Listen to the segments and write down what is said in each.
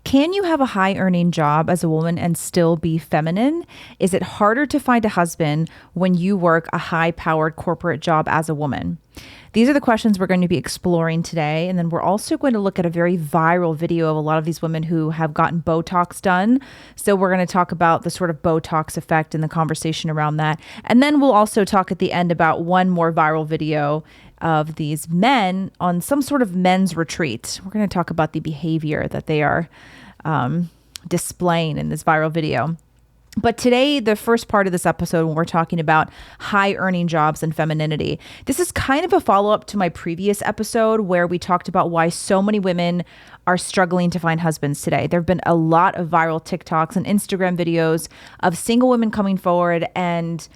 Can you have a high earning job as a woman and still be feminine? Is it harder to find a husband when you work a high powered corporate job as a woman? These are the questions we're going to be exploring today. And then we're also going to look at a very viral video of a lot of these women who have gotten Botox done. So we're going to talk about the sort of Botox effect and the conversation around that. And then we'll also talk at the end about one more viral video of these men on some sort of men's retreat. We're going to talk about the behavior that they are displaying in this viral video. But today, the first part of this episode, when we're talking about high earning jobs and femininity, this is kind of a follow-up to my previous episode where we talked about why so many women are struggling to find husbands today. There have been a lot of viral TikToks and Instagram videos of single women coming forward, and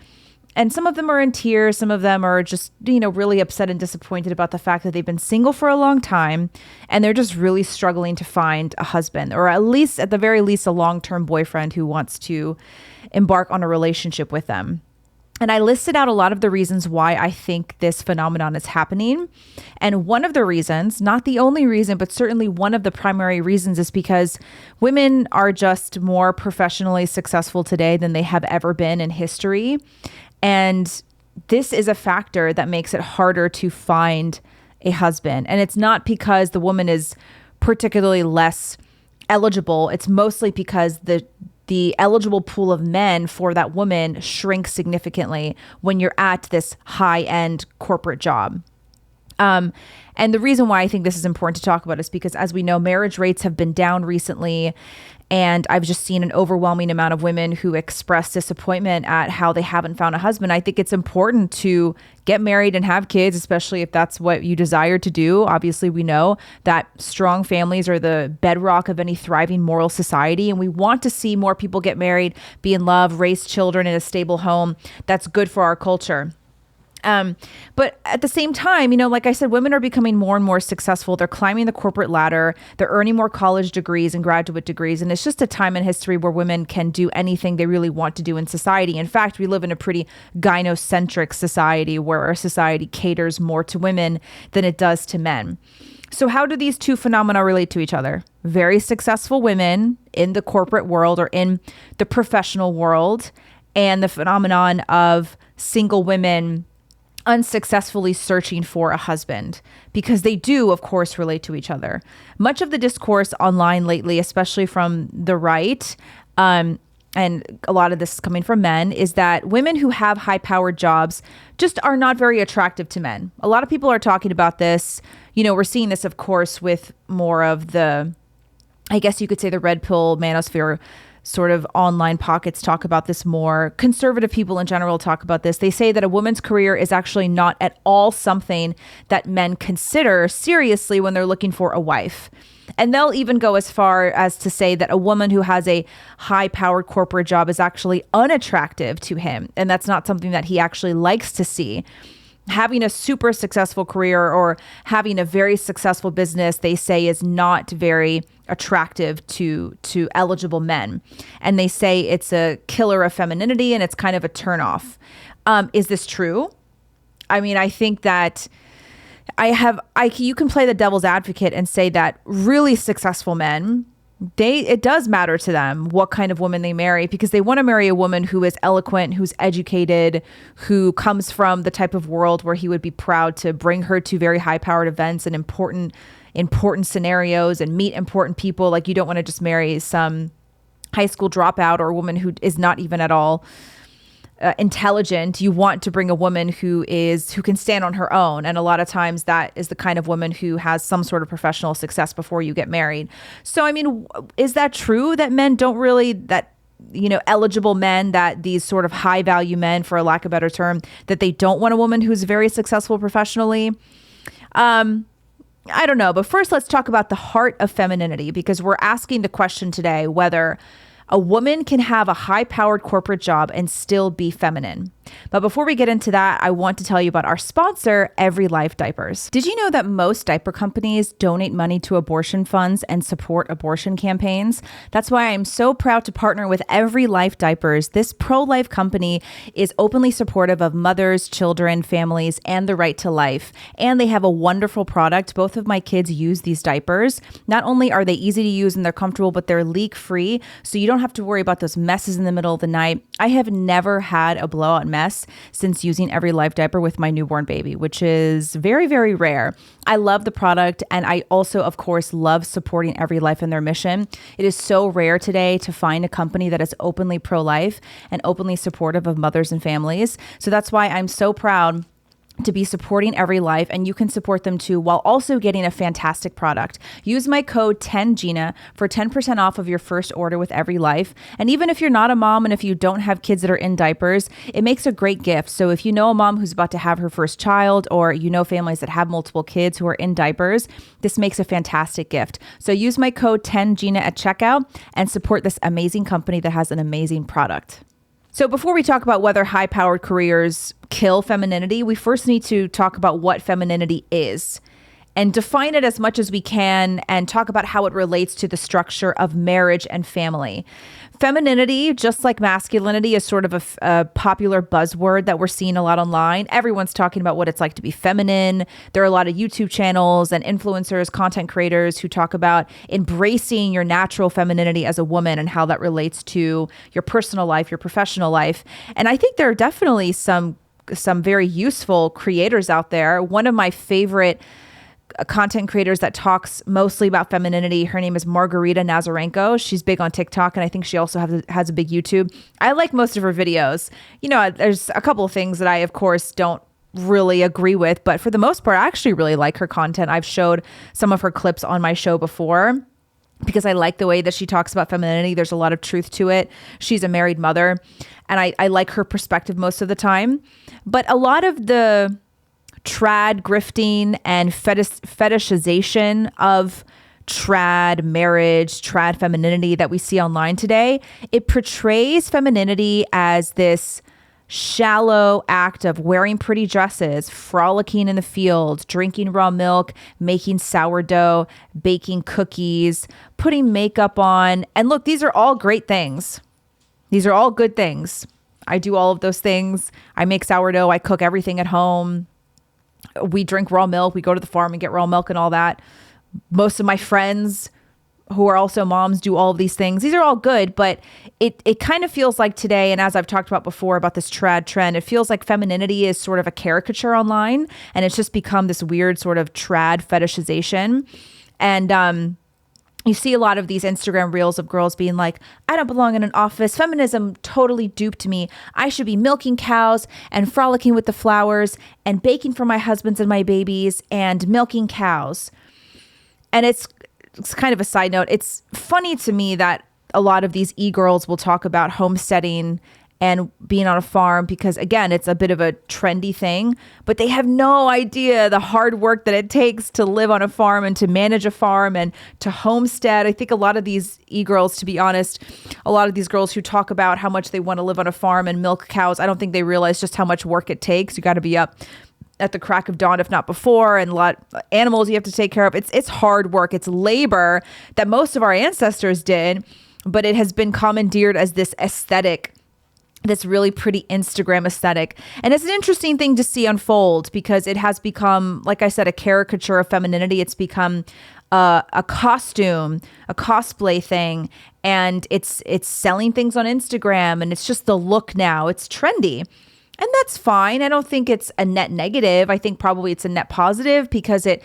some of them are in tears. Some of them are just, really upset and disappointed about the fact that they've been single for a long time and they're just really struggling to find a husband, or at the very least, a long-term boyfriend who wants to embark on a relationship with them. And I listed out a lot of the reasons why I think this phenomenon is happening. And one of the reasons, not the only reason, but certainly one of the primary reasons, is because women are just more professionally successful today than they have ever been in history. And this is a factor that makes it harder to find a husband. And it's not because the woman is particularly less eligible. It's mostly because the eligible pool of men for that woman shrinks significantly when you're at this high-end corporate job. And the reason why I think this is important to talk about is because, as we know, marriage rates have been down recently. And I've just seen an overwhelming amount of women who express disappointment at how they haven't found a husband. I think it's important to get married and have kids, especially if that's what you desire to do. Obviously, we know that strong families are the bedrock of any thriving moral society. And we want to see more people get married, be in love, raise children in a stable home. That's good for our culture. But at the same time, like I said, women are becoming more and more successful. They're climbing the corporate ladder. They're earning more college degrees and graduate degrees. And it's just a time in history where women can do anything they really want to do in society. In fact, we live in a pretty gynocentric society where our society caters more to women than it does to men. So how do these two phenomena relate to each other? Very successful women in the corporate world or in the professional world, and the phenomenon of single women unsuccessfully searching for a husband, because they do, of course, relate to each other. Much of the discourse online lately, especially from the right, and a lot of this is coming from men, is that women who have high-powered jobs just are not very attractive to men. A lot of people are talking about this. We're seeing this, of course, with more of the, I guess you could say, the red pill manosphere sort of online pockets talk about this more. Conservative people in general talk about this. They say that a woman's career is actually not at all something that men consider seriously when they're looking for a wife. And they'll even go as far as to say that a woman who has a high-powered corporate job is actually unattractive to him. And that's not something that he actually likes to see. Having a super successful career or having a very successful business, they say, is not very attractive to eligible men. And they say it's a killer of femininity and it's kind of a turnoff. Is this true? I mean, I think that you can play the devil's advocate and say that really successful men, it does matter to them what kind of woman they marry, because they want to marry a woman who is eloquent, who's educated, who comes from the type of world where he would be proud to bring her to very high-powered events and important scenarios and meet important people. Like, you don't want to just marry some high school dropout or a woman who is not even at all intelligent. You want to bring a woman who can stand on her own. And a lot of times that is the kind of woman who has some sort of professional success before you get married. So, I mean, is that true that men don't really, eligible men, that these sort of high value men, for a lack of a better term, that they don't want a woman who's very successful professionally? I don't know. But first, let's talk about the heart of femininity, because we're asking the question today whether a woman can have a high-powered corporate job and still be feminine. But before we get into that, I want to tell you about our sponsor, Every Life Diapers. Did you know that most diaper companies donate money to abortion funds and support abortion campaigns? That's why I'm so proud to partner with Every Life Diapers. This pro-life company is openly supportive of mothers, children, families, and the right to life. And they have a wonderful product. Both of my kids use these diapers. Not only are they easy to use and they're comfortable, but they're leak-free, so you don't have to worry about those messes in the middle of the night. I have never had a blowout mess since using Every Life diaper with my newborn baby, which is very, very rare. I love the product, and I also, of course, love supporting Every Life and their mission. It is so rare today to find a company that is openly pro-life and openly supportive of mothers and families. So that's why I'm so proud to be supporting Every Life, and you can support them too while also getting a fantastic product. Use my code 10GINA for 10% off of your first order with Every Life. And even if you're not a mom and if you don't have kids that are in diapers, it makes a great gift. So if you know a mom who's about to have her first child, or you know families that have multiple kids who are in diapers, this makes a fantastic gift. So use my code 10GINA at checkout and support this amazing company that has an amazing product. So before we talk about whether high-powered careers kill femininity, we first need to talk about what femininity is and define it as much as we can and talk about how it relates to the structure of marriage and family. Femininity, just like masculinity, is sort of a popular buzzword that we're seeing a lot online. Everyone's talking about what it's like to be feminine. There are a lot of YouTube channels and influencers, content creators who talk about embracing your natural femininity as a woman and how that relates to your personal life, your professional life. And I think there are definitely some very useful creators out there. One of my favorite content creators that talks mostly about femininity, her name is Margarita Nazarenko. She's big on TikTok, and I think she also has a big YouTube. I like most of her videos. You know, there's a couple of things that I, of course, don't really agree with, but for the most part, I actually really like her content. I've showed some of her clips on my show before because I like the way that she talks about femininity. There's a lot of truth to it. She's a married mother, and I like her perspective most of the time. But a lot of the trad grifting and fetishization of trad marriage, trad femininity that we see online today, it portrays femininity as this shallow act of wearing pretty dresses, frolicking in the field, drinking raw milk, making sourdough, baking cookies, putting makeup on. And look, these are all great things. These are all good things. I do all of those things. I make sourdough. I cook everything at home. We drink raw milk. We go to the farm and get raw milk and all that. Most of my friends who are also moms do all of these things. These are all good, but it kind of feels like today, and as I've talked about before about this trad trend, it feels like femininity is sort of a caricature online, and it's just become this weird sort of trad fetishization. And you see a lot of these Instagram reels of girls being like, I don't belong in an office. Feminism totally duped me. I should be milking cows and frolicking with the flowers and baking for my husbands and my babies and milking cows. And it's kind of a side note. It's funny to me that a lot of these e-girls will talk about homesteading and being on a farm because, again, it's a bit of a trendy thing, but they have no idea the hard work that it takes to live on a farm and to manage a farm and to homestead. I think a lot of these e-girls, to be honest, a lot of these girls who talk about how much they want to live on a farm and milk cows, I don't think they realize just how much work it takes. You got to be up at the crack of dawn, if not before, and a lot of animals you have to take care of. It's hard work. It's labor that most of our ancestors did, but it has been commandeered as this aesthetic, this really pretty Instagram aesthetic. And it's an interesting thing to see unfold because it has become, like I said, a caricature of femininity. It's become a costume, a cosplay thing, and it's selling things on Instagram, and it's just the look now. It's trendy. And that's fine. I don't think it's a net negative. I think probably it's a net positive because it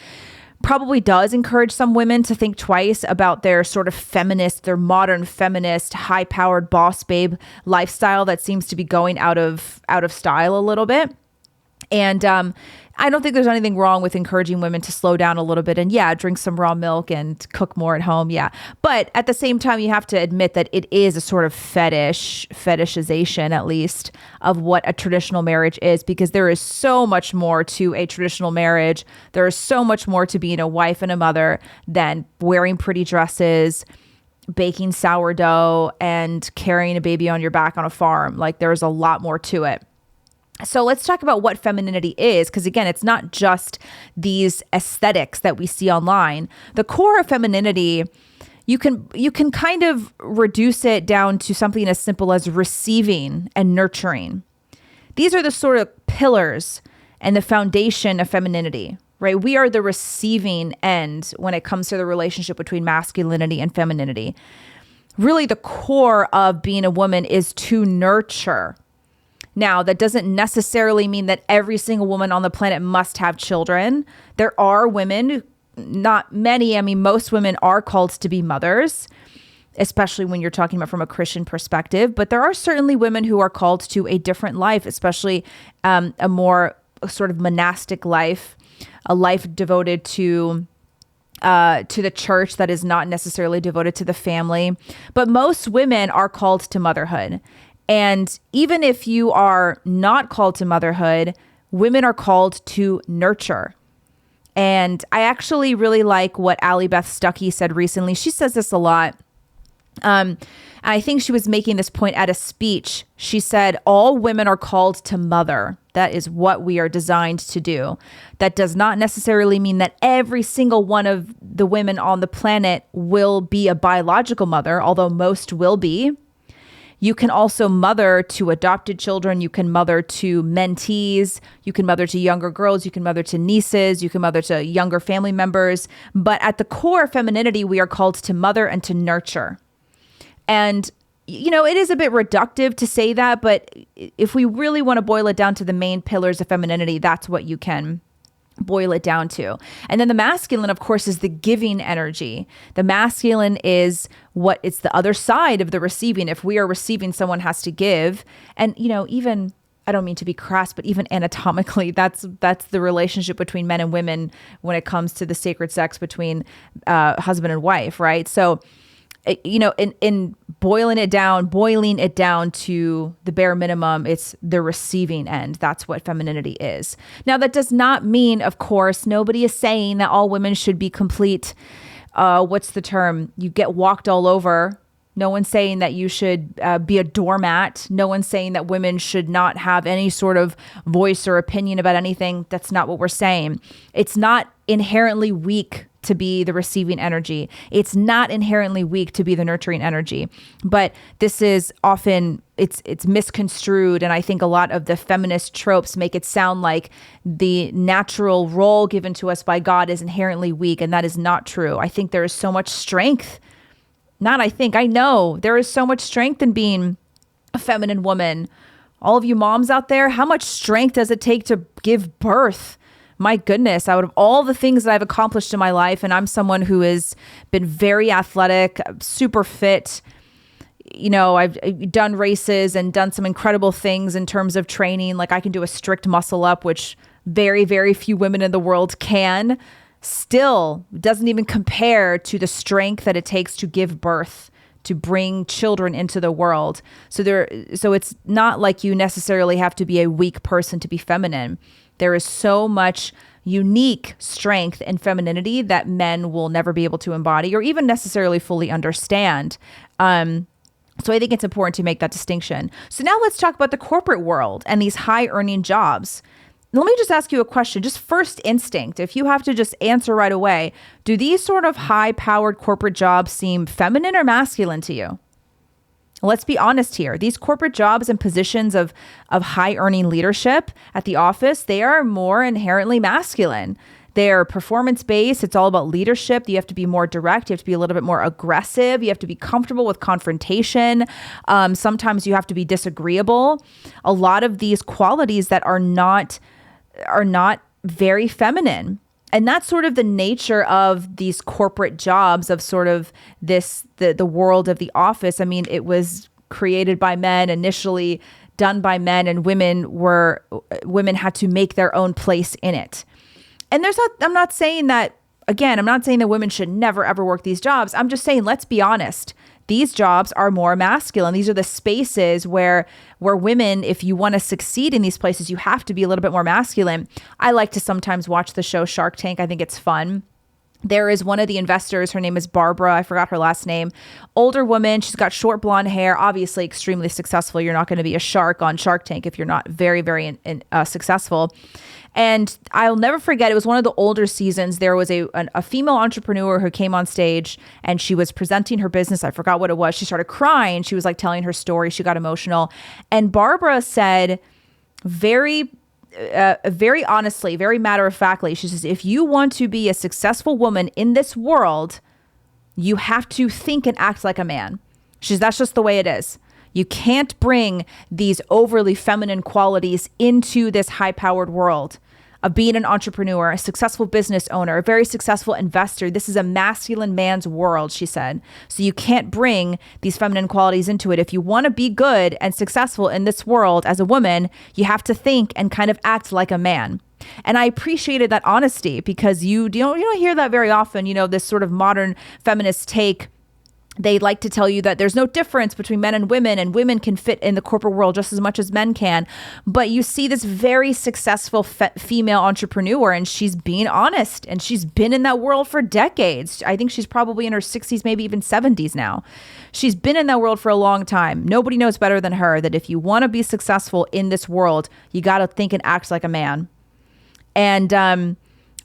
probably does encourage some women to think twice about their sort of feminist, their modern feminist, high-powered boss babe lifestyle that seems to be going out of style a little bit. And I don't think there's anything wrong with encouraging women to slow down a little bit and drink some raw milk and cook more at home. Yeah. But at the same time, you have to admit that it is a sort of fetishization, at least, of what a traditional marriage is, because there is so much more to a traditional marriage. There is so much more to being a wife and a mother than wearing pretty dresses, baking sourdough, and carrying a baby on your back on a farm. Like, there's a lot more to it. So let's talk about what femininity is, because again, it's not just these aesthetics that we see online. The core of femininity, you can kind of reduce it down to something as simple as receiving and nurturing. These are the sort of pillars and the foundation of femininity, right? We are the receiving end when it comes to the relationship between masculinity and femininity. Really, the core of being a woman is to nurture. Now, that doesn't necessarily mean that every single woman on the planet must have children. There are women, not many, I mean, most women are called to be mothers, especially when you're talking about from a Christian perspective. But there are certainly women who are called to a different life, especially a more sort of monastic life, a life devoted to the church that is not necessarily devoted to the family. But most women are called to motherhood. And even if you are not called to motherhood, women are called to nurture. And I actually really like what Allie Beth Stuckey said recently. She says this a lot. And I think she was making this point at a speech. She said, all women are called to mother. That is what we are designed to do. That does not necessarily mean that every single one of the women on the planet will be a biological mother, although most will be. You can also mother to adopted children. You can mother to mentees. You can mother to younger girls. You can mother to nieces. You can mother to younger family members. But at the core of femininity, we are called to mother and to nurture. And, you know, it is a bit reductive to say that, but if we really want to boil it down to the main pillars of femininity, that's what you can boil it down to. And then the masculine, of course, is the giving energy. The masculine is what it's the other side of the receiving. If we are receiving, someone has to give. And, you know, even, I don't mean to be crass, but even anatomically, that's the relationship between men and women when it comes to the sacred sex between husband and wife, right? So, you know, in boiling it down to the bare minimum, it's the receiving end. That's what femininity is. Now, that does not mean, of course, nobody is saying that all women should be complete. What's the term? You get walked all over. No one's saying that you should be a doormat. No one's saying that women should not have any sort of voice or opinion about anything. That's not what we're saying. It's not inherently weak to be the receiving energy. It's not inherently weak to be the nurturing energy. But this is often, it's misconstrued. And I think a lot of the feminist tropes make it sound like the natural role given to us by God is inherently weak. And that is not true. I think there is so much strength. I know there is so much strength in being a feminine woman. All of you moms out there, how much strength does it take to give birth? My goodness, out of all the things that I've accomplished in my life, and I'm someone who has been very athletic, super fit. You know, I've done races and done some incredible things in terms of training. Like I can do a strict muscle up, which very, very few women in the world can. Still doesn't even compare to the strength that it takes to give birth, to bring children into the world. So it's not like you necessarily have to be a weak person to be feminine. There is so much unique strength and femininity that men will never be able to embody or even necessarily fully understand. So I think it's important to make that distinction. So now let's talk about the corporate world and these high earning jobs. Let me just ask you a question, just first instinct. If you have to just answer right away, do these sort of high powered corporate jobs seem feminine or masculine to you? Let's be honest here. These corporate jobs and positions of high earning leadership at the office, they are more inherently masculine. They're performance based. It's all about leadership. You have to be more direct. You have to be a little bit more aggressive. You have to be comfortable with confrontation. Sometimes you have to be disagreeable. A lot of these qualities that are not very feminine. And that's sort of the nature of these corporate jobs of sort of the world of the office. I mean, it was created by men, initially done by men, and women had to make their own place in it. And I'm not saying that women should never ever work these jobs. I'm just saying, let's be honest. These jobs are more masculine. These are the spaces where women, if you want to succeed in these places, you have to be a little bit more masculine. I like to sometimes watch the show Shark Tank. I think it's fun. There is one of the investors, her name is Barbara, I forgot her last name, older woman, she's got short blonde hair, obviously extremely successful. You're not going to be a shark on Shark Tank if you're not very, very successful. And I'll never forget, it was one of the older seasons. There was a female entrepreneur who came on stage and she was presenting her business. I forgot what it was. She started crying. She was like telling her story. She got emotional. And Barbara said very honestly, very matter-of-factly, she says, if you want to be a successful woman in this world, you have to think and act like a man. She says, that's just the way it is. You can't bring these overly feminine qualities into this high-powered world of being an entrepreneur, a successful business owner, a very successful investor. This is a masculine man's world, she said. So you can't bring these feminine qualities into it. If you want to be good and successful in this world as a woman, you have to think and kind of act like a man. And I appreciated that honesty because you don't hear that very often, this sort of modern feminist take. They like to tell you that there's no difference between men and women can fit in the corporate world just as much as men can. But you see this very successful female entrepreneur, and she's being honest, and she's been in that world for decades. I think she's probably in her 60s, maybe even 70s now. She's been in that world for a long time. Nobody knows better than her that if you want to be successful in this world, you got to think and act like a man. And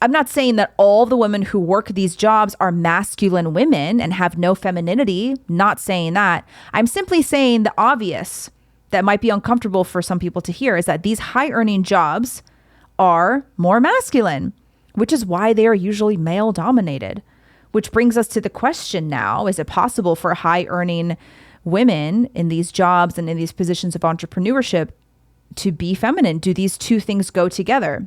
I'm not saying that all the women who work these jobs are masculine women and have no femininity. Not saying that. I'm simply saying the obvious that might be uncomfortable for some people to hear is that these high earning jobs are more masculine, which is why they are usually male dominated. Which brings us to the question now, is it possible for high earning women in these jobs and in these positions of entrepreneurship to be feminine? Do these two things go together?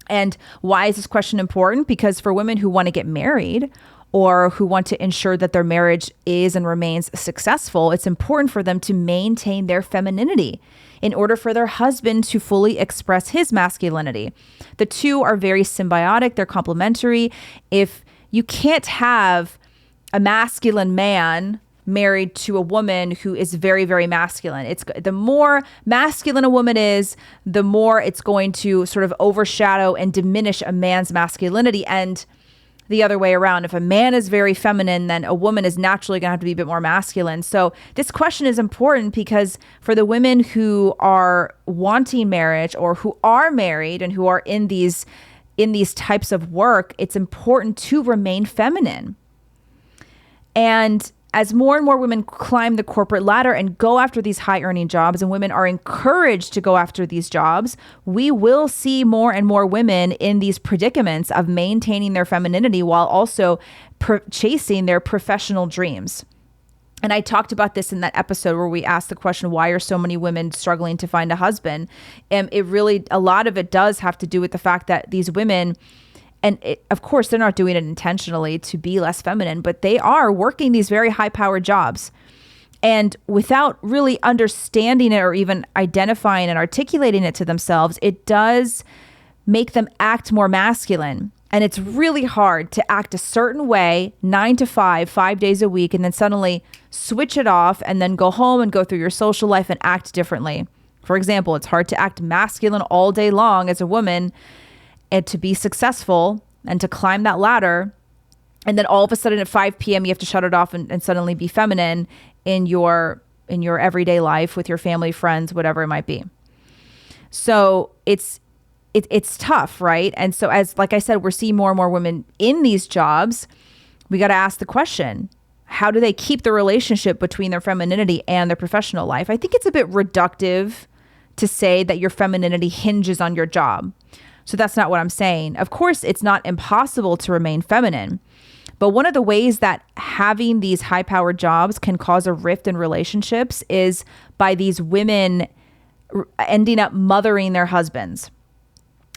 And why is this question important? Because for women who want to get married or who want to ensure that their marriage is and remains successful, it's important for them to maintain their femininity in order for their husband to fully express his masculinity. The two are very symbiotic. They're complementary. If you can't have a masculine man married to a woman who is very, very masculine. It's the more masculine a woman is, the more it's going to sort of overshadow and diminish a man's masculinity. And the other way around, if a man is very feminine, then a woman is naturally going to have to be a bit more masculine. So this question is important because for the women who are wanting marriage or who are married and who are in these types of work, it's important to remain feminine. And as more and more women climb the corporate ladder and go after these high earning jobs, and women are encouraged to go after these jobs, we will see more and more women in these predicaments of maintaining their femininity while also chasing their professional dreams. And I talked about this in that episode where we asked the question, why are so many women struggling to find a husband? And a lot of it does have to do with the fact that these women, of course, they're not doing it intentionally to be less feminine, but they are working these very high-powered jobs. And without really understanding it or even identifying and articulating it to themselves, it does make them act more masculine. And it's really hard to act a certain way, 9 to 5, 5 days a week, and then suddenly switch it off and then go home and go through your social life and act differently. For example, it's hard to act masculine all day long as a woman and to be successful and to climb that ladder. And then all of a sudden at 5 p.m. you have to shut it off and suddenly be feminine in your everyday life with your family, friends, whatever it might be. So it's tough, right? And so like I said, we're seeing more and more women in these jobs. We got to ask the question, how do they keep the relationship between their femininity and their professional life? I think it's a bit reductive to say that your femininity hinges on your job. So that's not what I'm saying. Of course, it's not impossible to remain feminine. But one of the ways that having these high-powered jobs can cause a rift in relationships is by these women ending up mothering their husbands.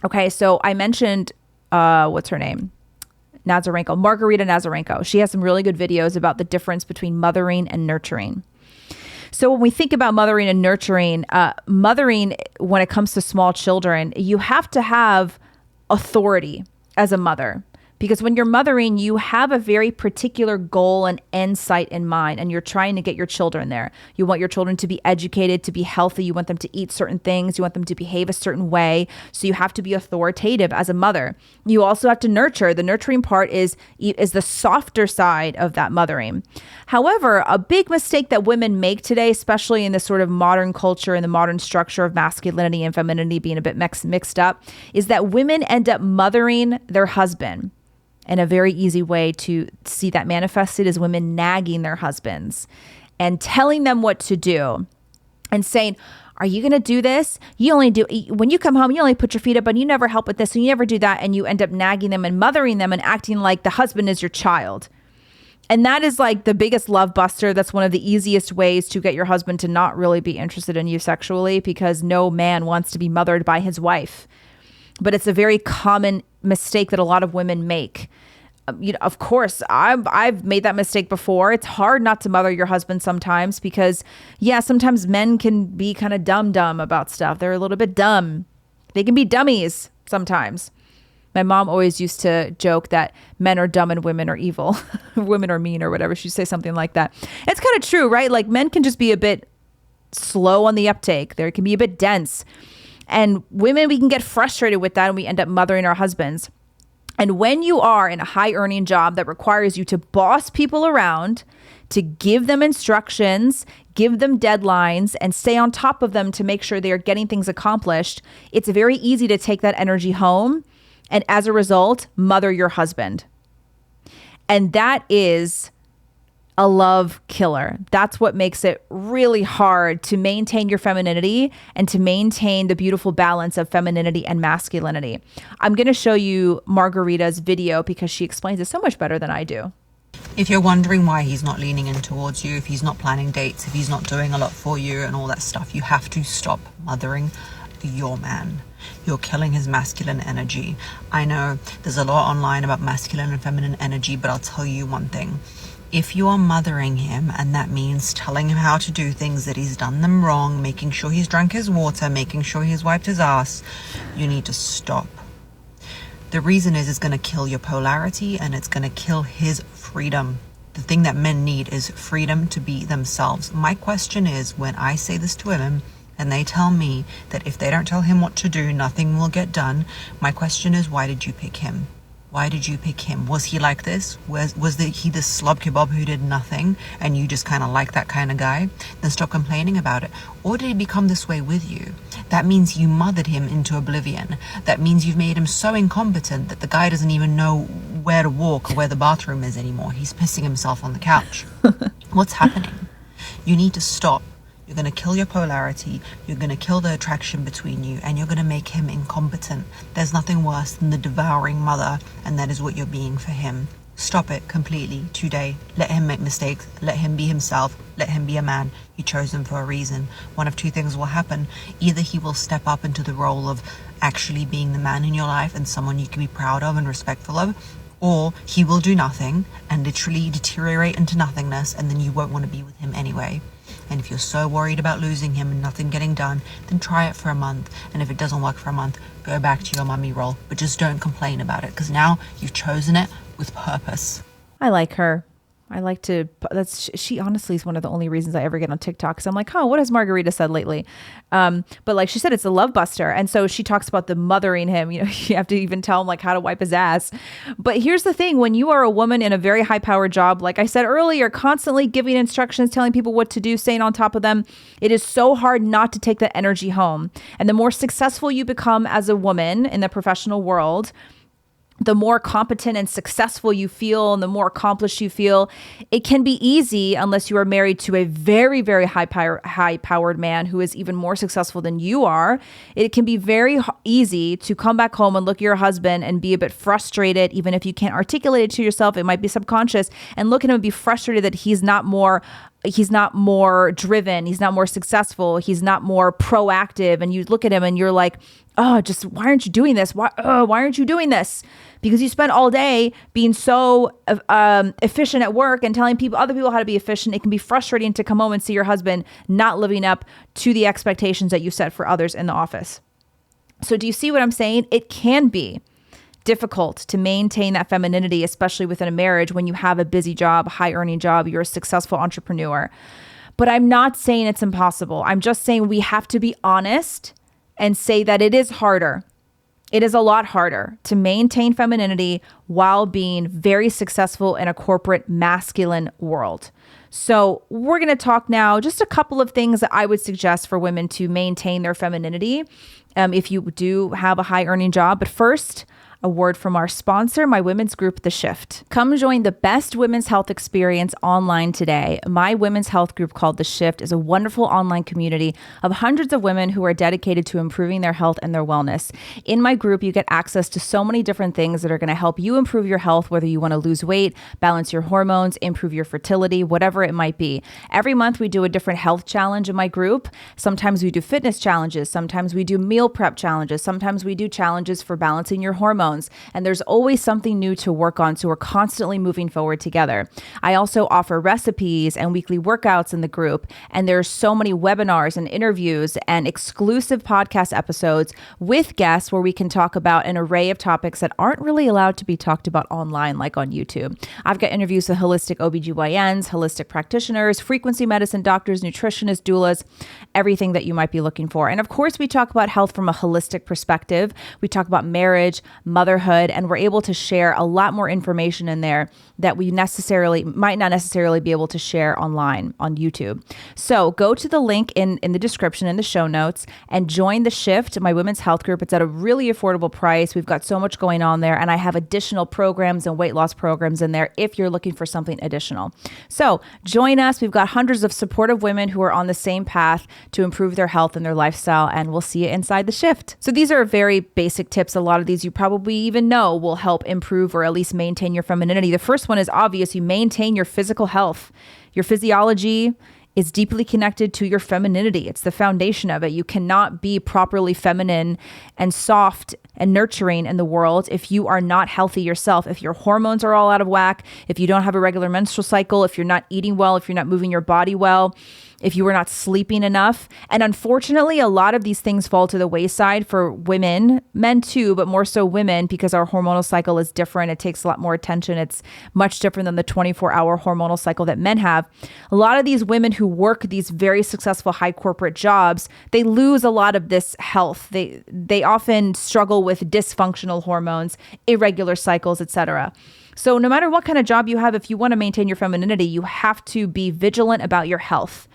Okay, so I mentioned, what's her name? Margarita Nazarenko. She has some really good videos about the difference between mothering and nurturing. So when we think about mothering and nurturing, mothering, when it comes to small children, you have to have authority as a mother Because when you're mothering, you have a very particular goal and end sight in mind, and you're trying to get your children there. You want your children to be educated, to be healthy. You want them to eat certain things. You want them to behave a certain way. So you have to be authoritative as a mother. You also have to nurture. The nurturing part is the softer side of that mothering. However, a big mistake that women make today, especially in this sort of modern culture and the modern structure of masculinity and femininity being a bit mixed up, is that women end up mothering their husband. And a very easy way to see that manifested is women nagging their husbands and telling them what to do and saying, are you going to do this? You only do, when you come home, you only put your feet up and you never help with this and you never do that. And you end up nagging them and mothering them and acting like the husband is your child. And that is like the biggest love buster. That's one of the easiest ways to get your husband to not really be interested in you sexually, because no man wants to be mothered by his wife. But it's a very common mistake that a lot of women make. Of course, I've made that mistake before. It's hard not to mother your husband sometimes because, sometimes men can be kind of dumb about stuff. They're a little bit dumb. They can be dummies sometimes. My mom always used to joke that men are dumb and women are evil. Women are mean or whatever. She'd say something like that. It's kind of true, right? Like men can just be a bit slow on the uptake. They can be a bit dense. And women, we can get frustrated with that and we end up mothering our husbands. And when you are in a high earning job that requires you to boss people around, to give them instructions, give them deadlines, and stay on top of them to make sure they are getting things accomplished, it's very easy to take that energy home and as a result, mother your husband. And that is a love killer. That's what makes it really hard to maintain your femininity and to maintain the beautiful balance of femininity and masculinity. I'm going to show you Margarita's video because she explains it so much better than I do. If you're wondering why he's not leaning in towards you, if he's not planning dates, if he's not doing a lot for you and all that stuff, you have to stop mothering your man. You're killing his masculine energy. I know there's a lot online about masculine and feminine energy, but I'll tell you one thing. If you are mothering him, and that means telling him how to do things, that he's done them wrong, making sure he's drunk his water, making sure he's wiped his ass, you need to stop. The reason is it's going to kill your polarity and it's going to kill his freedom. The thing that men need is freedom to be themselves. My question is, when I say this to women and they tell me that if they don't tell him what to do, nothing will get done, my question is, why did you pick him? Why did you pick him? Was he like this? Was he this slob kebab who did nothing and you just kind of like that kind of guy? Then stop complaining about it. Or did he become this way with you? That means you mothered him into oblivion. That means you've made him so incompetent that the guy doesn't even know where to walk or where the bathroom is anymore. He's pissing himself on the couch. What's happening? You need to stop. You're going to kill your polarity, you're going to kill the attraction between you, and you're going to make him incompetent. There's nothing worse than the devouring mother, and that is what you're being for him. Stop it completely today. Let him make mistakes. Let him be himself. Let him be a man. You chose him for a reason. One of two things will happen. Either he will step up into the role of actually being the man in your life and someone you can be proud of and respectful of, or he will do nothing and literally deteriorate into nothingness, and then you won't want to be with him anyway. And if you're so worried about losing him and nothing getting done, then try it for a month. And if it doesn't work for a month, go back to your mummy role. But just don't complain about it, because now you've chosen it with purpose. I like her. I like to, she honestly is one of the only reasons I ever get on TikTok. Cause I'm like, oh, what has Margarita said lately? But like she said, it's a love buster. And so she talks about the mothering him, you have to even tell him like how to wipe his ass. But here's the thing, when you are a woman in a very high powered job, like I said earlier, constantly giving instructions, telling people what to do, staying on top of them, it is so hard not to take that energy home. And the more successful you become as a woman in the professional world, the more competent and successful you feel and the more accomplished you feel, it can be easy, unless you are married to a very, very high-powered man who is even more successful than you are. It can be very easy to come back home and look at your husband and be a bit frustrated, even if you can't articulate it to yourself. It might be subconscious, and look at him and be frustrated that he's not more driven, he's not more successful, he's not more proactive. And you look at him and you're like, oh, just why aren't you doing this? Why aren't you doing this? Because you spend all day being so efficient at work and telling other people how to be efficient. It can be frustrating to come home and see your husband not living up to the expectations that you set for others in the office. So do you see what I'm saying? It can be difficult to maintain that femininity, especially within a marriage when you have a busy job, a high earning job, you're a successful entrepreneur. But I'm not saying it's impossible. I'm just saying we have to be honest and say that it is harder. It is a lot harder to maintain femininity while being very successful in a corporate masculine world. So we're going to talk now just a couple of things that I would suggest for women to maintain their femininity if you do have a high earning job. But first, a word from our sponsor, my women's group, The Shift. Come join the best women's health experience online today. My women's health group called The Shift is a wonderful online community of hundreds of women who are dedicated to improving their health and their wellness. In my group, you get access to so many different things that are going to help you improve your health, whether you want to lose weight, balance your hormones, improve your fertility, whatever it might be. Every month, we do a different health challenge in my group. Sometimes we do fitness challenges. Sometimes we do meal prep challenges. Sometimes we do challenges for balancing your hormones. And there's always something new to work on. So we're constantly moving forward together. I also offer recipes and weekly workouts in the group. And there's so many webinars and interviews and exclusive podcast episodes with guests where we can talk about an array of topics that aren't really allowed to be talked about online, like on YouTube. I've got interviews with holistic OBGYNs, holistic practitioners, frequency medicine doctors, nutritionists, doulas, everything that you might be looking for. And of course, we talk about health from a holistic perspective. We talk about marriage, motherhood, and we're able to share a lot more information in there that we might not necessarily be able to share online on YouTube. So go to the link in the description in the show notes and join The Shift, my women's health group. It's at a really affordable price. We've got so much going on there, and I have additional programs and weight loss programs in there if you're looking for something additional. So join us. We've got hundreds of supportive women who are on the same path to improve their health and their lifestyle, and we'll see you inside The Shift. So these are very basic tips. A lot of these you probably even know will help improve or at least maintain your femininity. The first one is obvious. You maintain your physical health. Your physiology is deeply connected to your femininity. It's the foundation of it. You cannot be properly feminine and soft and nurturing in the world if you are not healthy yourself. If your hormones are all out of whack, if you don't have a regular menstrual cycle, if you're not eating well, if you're not moving your body well, if you were not sleeping enough. And unfortunately, a lot of these things fall to the wayside for women, men too, but more so women, because our hormonal cycle is different. It takes a lot more attention. It's much different than the 24-hour hormonal cycle that men have. A lot of these women who work these very successful high corporate jobs, they lose a lot of this health. They often struggle with dysfunctional hormones, irregular cycles, etc. So no matter what kind of job you have, if you want to maintain your femininity, you have to be vigilant about your health.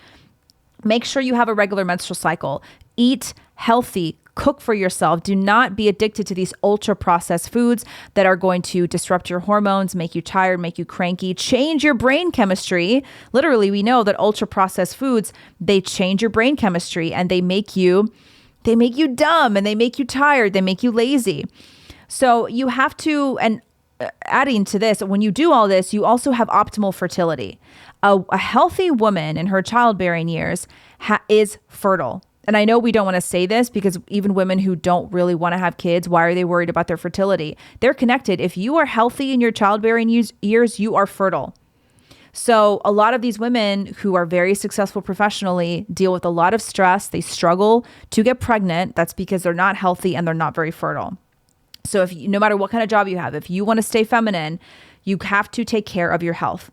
Make sure you have a regular menstrual cycle. Eat healthy. Cook for yourself. Do not be addicted to these ultra-processed foods that are going to disrupt your hormones, make you tired, make you cranky, change your brain chemistry. Literally, we know that ultra-processed foods, they change your brain chemistry and they make you dumb and they make you tired. They make you lazy. So you have to, and adding to this, when you do all this, you also have optimal fertility. A healthy woman in her childbearing years is fertile. And I know we don't want to say this because even women who don't really want to have kids, why are they worried about their fertility? They're connected. If you are healthy in your childbearing years, you are fertile. So a lot of these women who are very successful professionally deal with a lot of stress. They struggle to get pregnant. That's because they're not healthy and they're not very fertile. So no matter what kind of job you have, if you want to stay feminine, you have to take care of your health.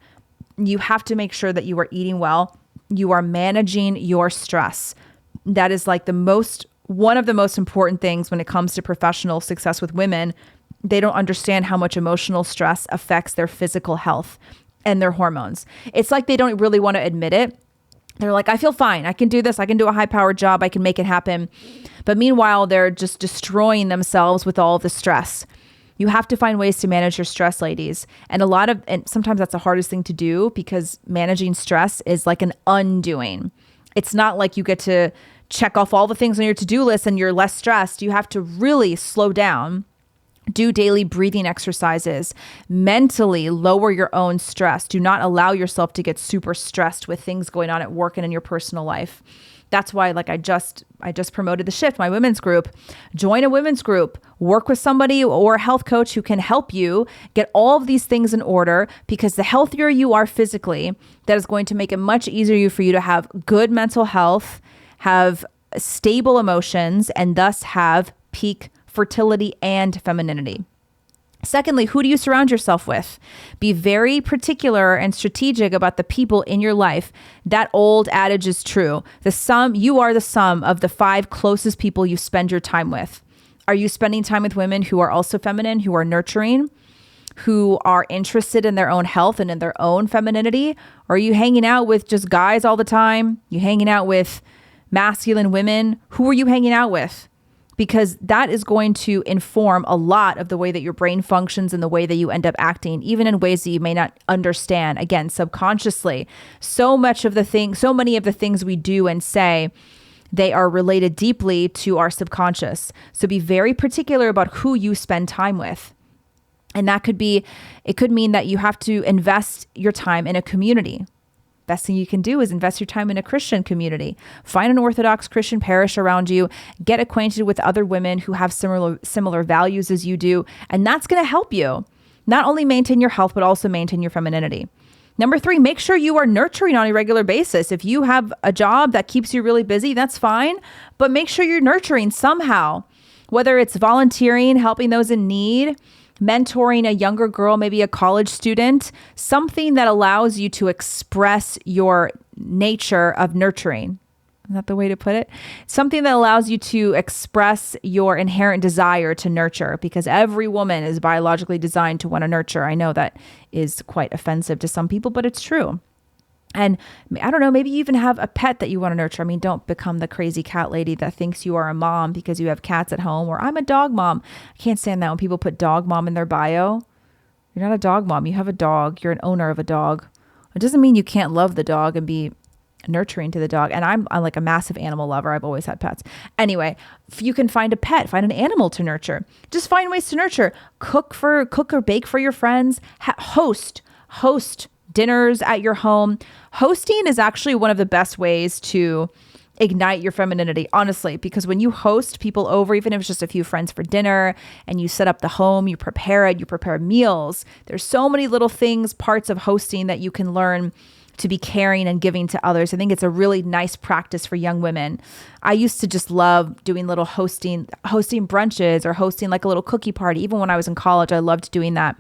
You have to make sure that you are eating well. You are managing your stress. That is like one of the most important things when it comes to professional success with women. They don't understand how much emotional stress affects their physical health and their hormones. It's like they don't really want to admit it. They're like, I feel fine. I can do this. I can do a high-powered job. I can make it happen. But meanwhile, they're just destroying themselves with all of the stress. You have to find ways to manage your stress, ladies. And sometimes that's the hardest thing to do because managing stress is like an undoing. It's not like you get to check off all the things on your to-do list and you're less stressed. You have to really slow down, do daily breathing exercises, mentally lower your own stress. Do not allow yourself to get super stressed with things going on at work and in your personal life. That's why, like I just promoted The Shift, my women's group. Join a women's group, work with somebody or a health coach who can help you get all of these things in order, because the healthier you are physically, that is going to make it much easier for you to have good mental health, have stable emotions, and thus have peak fertility and femininity. Secondly, who do you surround yourself with? Be very particular and strategic about the people in your life. That old adage is true. You are the sum of the 5 closest people you spend your time with. Are you spending time with women who are also feminine, who are nurturing, who are interested in their own health and in their own femininity? Or are you hanging out with just guys all the time? You hanging out with masculine women? Who are you hanging out with? Because that is going to inform a lot of the way that your brain functions and the way that you end up acting, even in ways that you may not understand, again, subconsciously. So many of the things we do and say, they are related deeply to our subconscious. So be very particular about who you spend time with. And it could mean that you have to invest your time in a community. Best thing you can do is invest your time in a Christian community. Find an Orthodox Christian parish around you. Get acquainted with other women who have similar values as you do. And that's going to help you not only maintain your health, but also maintain your femininity. Number 3, make sure you are nurturing on a regular basis. If you have a job that keeps you really busy, that's fine. But make sure you're nurturing somehow, whether it's volunteering, helping those in need, mentoring a younger girl, maybe a college student, something that allows you to express your nature of nurturing. Is that the way to put it? Something that allows you to express your inherent desire to nurture, because every woman is biologically designed to want to nurture. I know that is quite offensive to some people, but it's true. And I don't know, maybe you even have a pet that you want to nurture. I mean, don't become the crazy cat lady that thinks you are a mom because you have cats at home, or I'm a dog mom. I can't stand that when people put dog mom in their bio. You're not a dog mom. You have a dog. You're an owner of a dog. It doesn't mean you can't love the dog and be nurturing to the dog. And I'm like a massive animal lover. I've always had pets. Anyway, if you can find a pet, find an animal to nurture. Just find ways to nurture. Cook or bake for your friends. Host dinners at your home. Hosting is actually one of the best ways to ignite your femininity, honestly, because when you host people over, even if it's just a few friends for dinner, and you set up the home, you prepare meals. There's so many little parts of hosting that you can learn to be caring and giving to others. I think it's a really nice practice for young women. I used to just love doing little hosting brunches or hosting like a little cookie party. Even when I was in college, I loved doing that.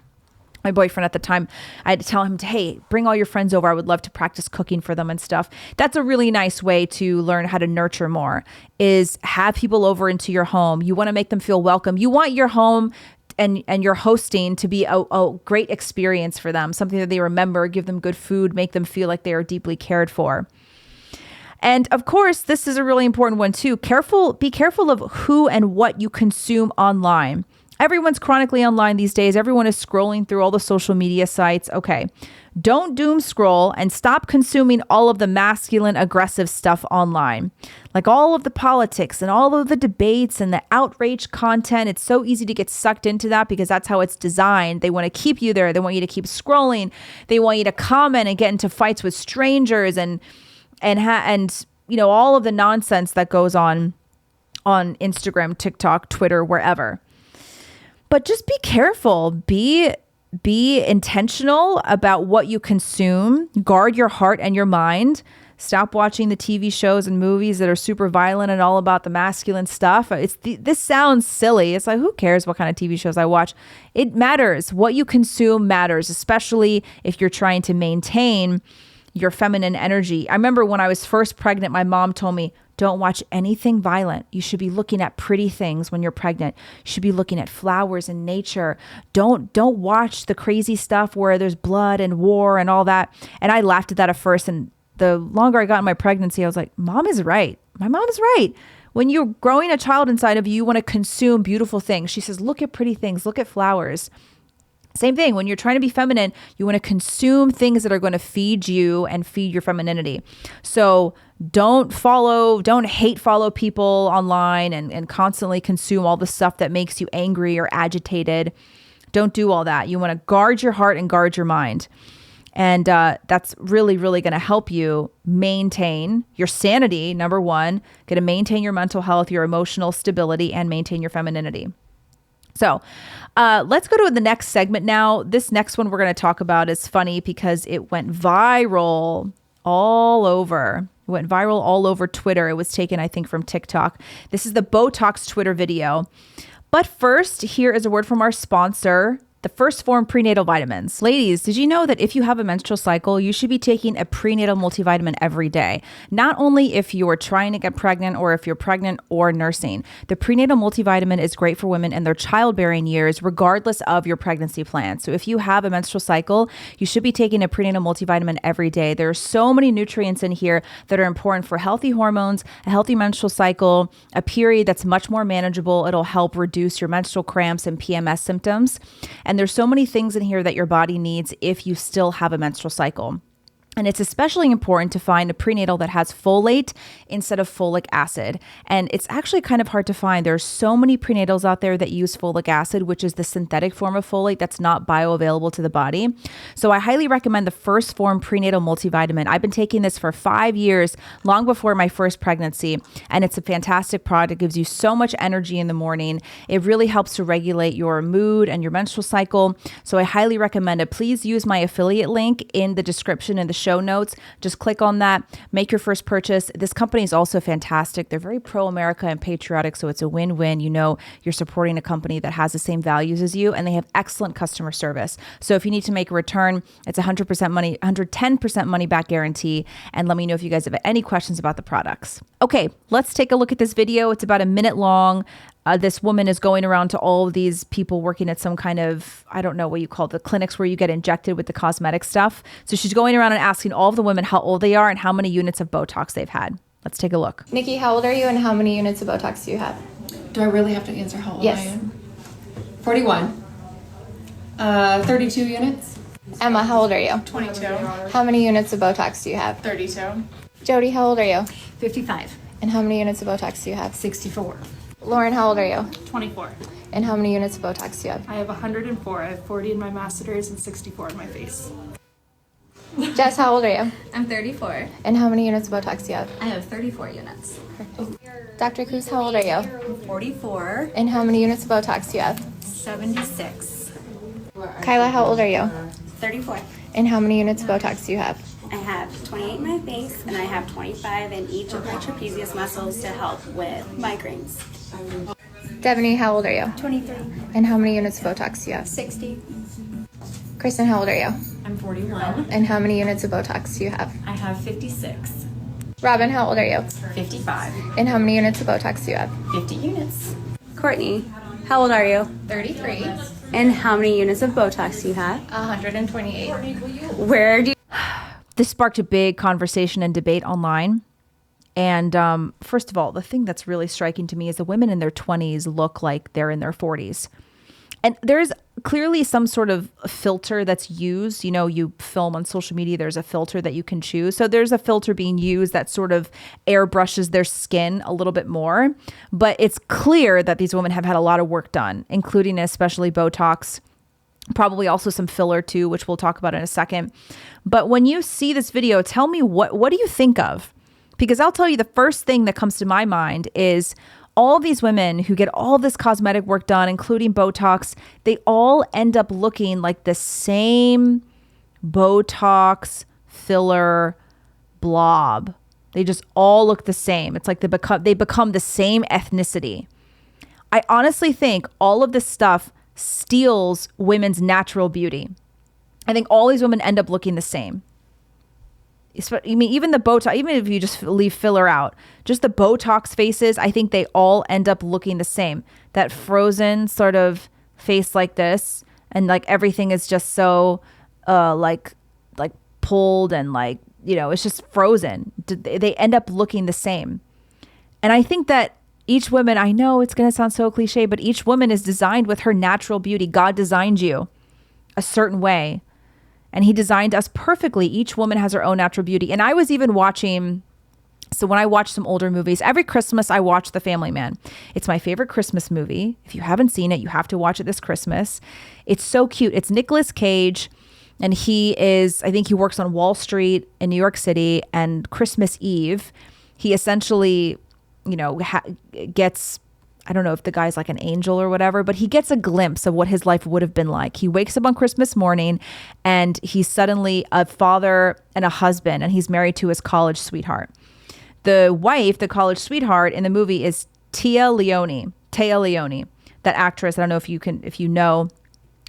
My boyfriend at the time, I had to tell him, hey, bring all your friends over. I would love to practice cooking for them and stuff. That's a really nice way to learn how to nurture more, is have people over into your home. You want to make them feel welcome. You want your home and your hosting to be a great experience for them, something that they remember, give them good food, make them feel like they are deeply cared for. And of course, this is a really important one too. Be careful of who and what you consume online. Everyone's chronically online these days. Everyone is scrolling through all the social media sites. Okay, don't doom scroll and stop consuming all of the masculine, aggressive stuff online. Like all of the politics and all of the debates and the outrage content. It's so easy to get sucked into that because that's how it's designed. They want to keep you there. They want you to keep scrolling. They want you to comment and get into fights with strangers and all of the nonsense that goes on Instagram, TikTok, Twitter, wherever. But just be careful. Be intentional about what you consume. Guard your heart and your mind. Stop watching the TV shows and movies that are super violent and all about the masculine stuff. This sounds silly. It's like, who cares what kind of TV shows I watch? It matters. What you consume matters, especially if you're trying to maintain your feminine energy. I remember when I was first pregnant, my mom told me, don't watch anything violent. You should be looking at pretty things when you're pregnant. You should be looking at flowers and nature. Don't watch the crazy stuff where there's blood and war and all that. And I laughed at that at first. And the longer I got in my pregnancy, I was like, Mom is right. My mom is right. When you're growing a child inside of you, you want to consume beautiful things. She says, look at pretty things. Look at flowers. Same thing. When you're trying to be feminine, you want to consume things that are going to feed you and feed your femininity. So don't hate follow people online and constantly consume all the stuff that makes you angry or agitated. Don't do all that. You want to guard your heart and guard your mind. And that's really, really going to help you maintain your sanity, number one, going to maintain your mental health, your emotional stability, and maintain your femininity. So let's go to the next segment now. This next one we're going to talk about is funny because it went viral all over. It went viral all over Twitter. It was taken, I think, from TikTok. This is the Botox Twitter video. But first, here is a word from our sponsor, the first form prenatal vitamins. Ladies, did you know that if you have a menstrual cycle, you should be taking a prenatal multivitamin every day? Not only if you're trying to get pregnant or if you're pregnant or nursing. The prenatal multivitamin is great for women in their childbearing years, regardless of your pregnancy plan. So if you have a menstrual cycle, you should be taking a prenatal multivitamin every day. There are so many nutrients in here that are important for healthy hormones, a healthy menstrual cycle, a period that's much more manageable. It'll help reduce your menstrual cramps and PMS symptoms. And there's so many things in here that your body needs if you still have a menstrual cycle. And it's especially important to find a prenatal that has folate instead of folic acid. And it's actually kind of hard to find. There's so many prenatals out there that use folic acid, which is the synthetic form of folate that's not bioavailable to the body. So I highly recommend the first form prenatal multivitamin. I've been taking this for 5 years, long before my first pregnancy. And it's a fantastic product. It gives you so much energy in the morning. It really helps to regulate your mood and your menstrual cycle. So I highly recommend it. Please use my affiliate link in the description in the show notes. Just click on that, make your first purchase. This company is also fantastic. They're very pro-America and patriotic, so it's a win-win. You know you're supporting a company that has the same values as you, and they have excellent customer service. So if you need to make a return, it's 100% money, 110% money back guarantee. And let me know if you guys have any questions about the products. Okay, let's take a look at this video. It's about a minute long. This woman is going around to all of these people working at some kind of, I don't know what you call it, the clinics where you get injected with the cosmetic stuff. So she's going around and asking all of the women how old they are and how many units of Botox they've had. Let's take a look. Nikki, how old are you and how many units of Botox do you have? Do I really have to answer how old Yes. I am? 41. 32 units. Emma, how old are you? 22, How many units of Botox do you have? 32, Jody, how old are you? 55, And how many units of Botox do you have? 64, Lauren, how old are you? 24. And how many units of Botox do you have? I have 104. I have 40 in my masseters and 64 in my face. Jess, how old are you? I'm 34. And how many units of Botox do you have? I have 34 units. Dr. Coos, how old are you? I'm 44, And how many units of Botox do you have? 76, Kyla, how old are you? 34. And how many units of Botox do you have? I have 28 in my face and I have 25 in each of my trapezius muscles to help with migraines. Devaney, how old are you? 23. And how many units of Botox do you have? 60. Kristen, how old are you? I'm 41. And how many units of Botox do you have? I have 56, Robin, how old are you? 55, And how many units of Botox do you have? 50 units, Courtney, how old are you? 33. And how many units of Botox do you have? 128. Where do you This sparked a big conversation and debate online. And first of all, the thing that's really striking to me is the women in their 20s look like they're in their 40s. And there's clearly some sort of filter that's used. You know, you film on social media, there's a filter that you can choose. So there's a filter being used that sort of airbrushes their skin a little bit more. But it's clear that these women have had a lot of work done, including especially Botox, probably also some filler too, which we'll talk about in a second. But when you see this video, tell me what do you think of? Because I'll tell you, the first thing that comes to my mind is all these women who get all this cosmetic work done, including Botox, they all end up looking like the same Botox filler blob. They just all look the same. It's like they become the same ethnicity. I honestly think all of this stuff steals women's natural beauty. I think all these women end up looking the same. I mean, even the Botox, even if you just leave filler out, just the Botox faces, I think they all end up looking the same. That frozen sort of face like this, and like everything is just so like pulled and like, you know, it's just frozen. They end up looking the same. And I think that each woman, I know it's going to sound so cliche, but each woman is designed with her natural beauty. God designed you a certain way. And he designed us perfectly. Each woman has her own natural beauty. And I was even watching, so when I watch some older movies, every Christmas I watch The Family Man. It's my favorite Christmas movie. If you haven't seen it, you have to watch it this Christmas. It's so cute. It's Nicolas Cage, and I think he works on Wall Street in New York City, and Christmas Eve, he essentially, you know, gets, I don't know if the guy's like an angel or whatever, but he gets a glimpse of what his life would have been like. He wakes up on Christmas morning and he's suddenly a father and a husband, and he's married to his college sweetheart. The wife, the college sweetheart in the movie, is Téa Leoni, that actress. I don't know if you know.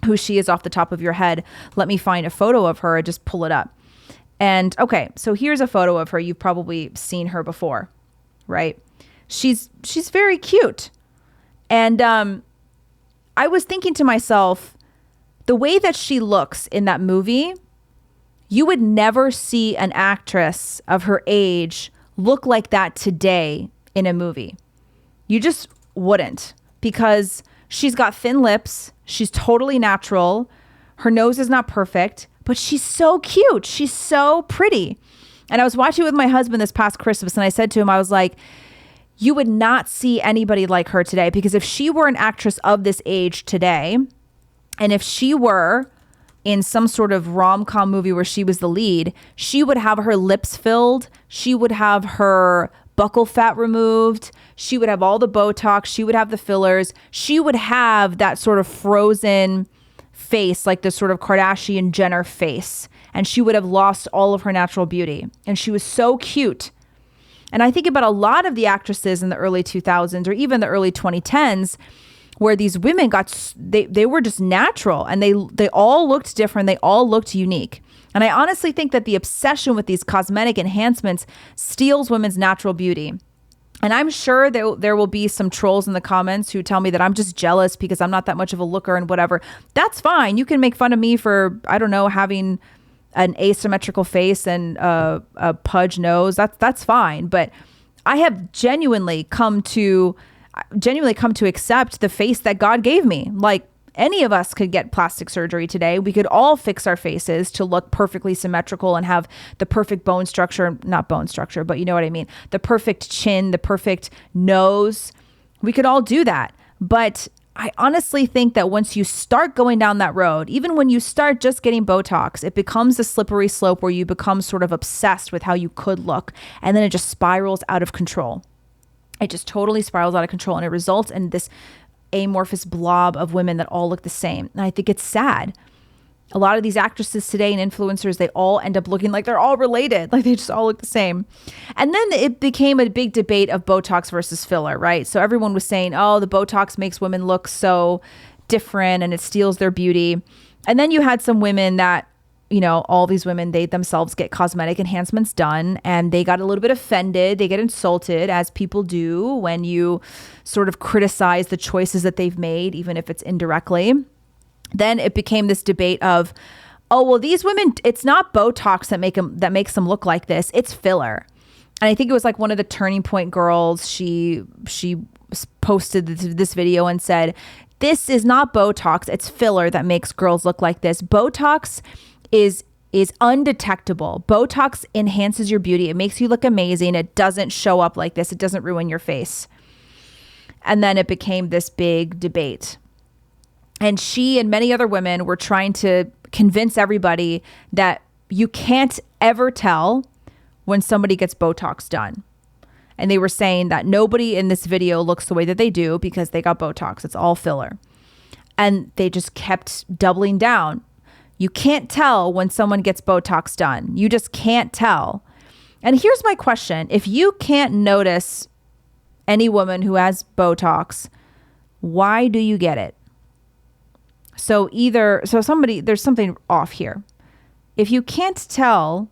who she is off the top of your head. Let me find a photo of her and just pull it up. And okay, so here's a photo of her. You've probably seen her before, right? She's very cute. And I was thinking to myself, the way that she looks in that movie, you would never see an actress of her age look like that today in a movie. You just wouldn't, because she's got thin lips. She's totally natural. Her nose is not perfect, but she's so cute. She's so pretty. And I was watching with my husband this past Christmas, and I said to him, I was like, you would not see anybody like her today, because if she were an actress of this age today, and if she were in some sort of rom-com movie where she was the lead, she would have her lips filled. She would have her buccal fat removed. She would have all the Botox. She would have the fillers. She would have that sort of frozen face, like this sort of Kardashian Jenner face. And she would have lost all of her natural beauty. And she was so cute. And I think about a lot of the actresses in the early 2000s or even the early 2010s, where these women they were just natural, and they all looked different. They all looked unique. And I honestly think that the obsession with these cosmetic enhancements steals women's natural beauty. And I'm sure there will be some trolls in the comments who tell me that I'm just jealous because I'm not that much of a looker and whatever. That's fine. You can make fun of me for, I don't know, having an asymmetrical face and a pudge nose. That's fine. But I have genuinely come to accept the face that God gave me. Like, any of us could get plastic surgery today. We could all fix our faces to look perfectly symmetrical and have the perfect bone structure, not bone structure, but you know what I mean? The perfect chin, the perfect nose. We could all do that. But I honestly think that once you start going down that road, even when you start just getting Botox, it becomes a slippery slope where you become sort of obsessed with how you could look. And then it just spirals out of control. It just totally spirals out of control, and it results in this amorphous blob of women that all look the same. And I think it's sad. A lot of these actresses today and influencers, they all end up looking like they're all related. Like, they just all look the same. And then it became a big debate of Botox versus filler, right? So everyone was saying, oh, the Botox makes women look so different and it steals their beauty. And then you had some women that, you know, all these women, they themselves get cosmetic enhancements done, and they got a little bit offended. They get insulted, as people do when you sort of criticize the choices that they've made, even if it's indirectly. Then it became this debate of, oh, well, these women, it's not Botox that makes them look like this. It's filler. And I think it was like one of the Turning Point girls. She posted this video and said, this is not Botox. It's filler that makes girls look like this. Botox is undetectable. Botox enhances your beauty. It makes you look amazing. It doesn't show up like this. It doesn't ruin your face. And then it became this big debate. And she and many other women were trying to convince everybody that you can't ever tell when somebody gets Botox done. And they were saying that nobody in this video looks the way that they do because they got Botox. It's all filler. And they just kept doubling down. You can't tell when someone gets Botox done. You just can't tell. And here's my question. If you can't notice any woman who has Botox, why do you get it? So there's something off here. If you can't tell